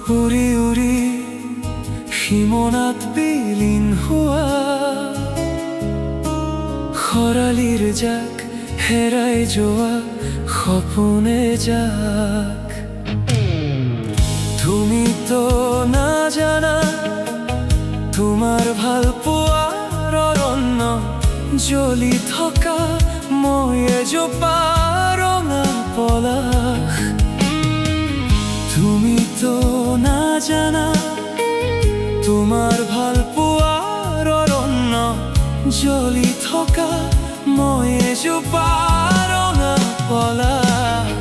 উৰি উৰি সীমনাত বিলীন হোৱা খৰালিৰ জাক হেৰাই যোৱা সপোনে যাক তুমিতো নাজানা তোমাৰ ভাল পোৱাৰ অৰণ্য জ্বলি থকা মই এজোপা ৰঙা পলাশ তুমিতো নাজানা তোমাৰ ভাল পোৱাৰ অৰণ্য জ্বলি থকা মই এজোপা ৰঙা পলাশ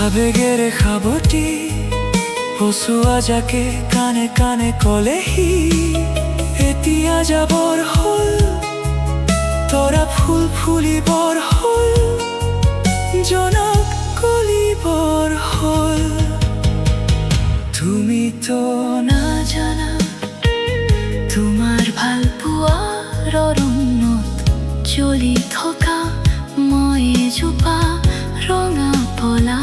আবেগেৰে সাৱটি পচোৱা জাকে কাণে কাণে কলেহি এতিয়া যাবৰ হ'ল তৰা ফুল ফুলিবৰ হ'ল জনক কলিবৰ হ'ল তুমিতো নাজানা তোমাৰ ভাল পোৱাৰ অৰণ্যত জ্বলি থকা মই এজোপা ৰঙা পলাশ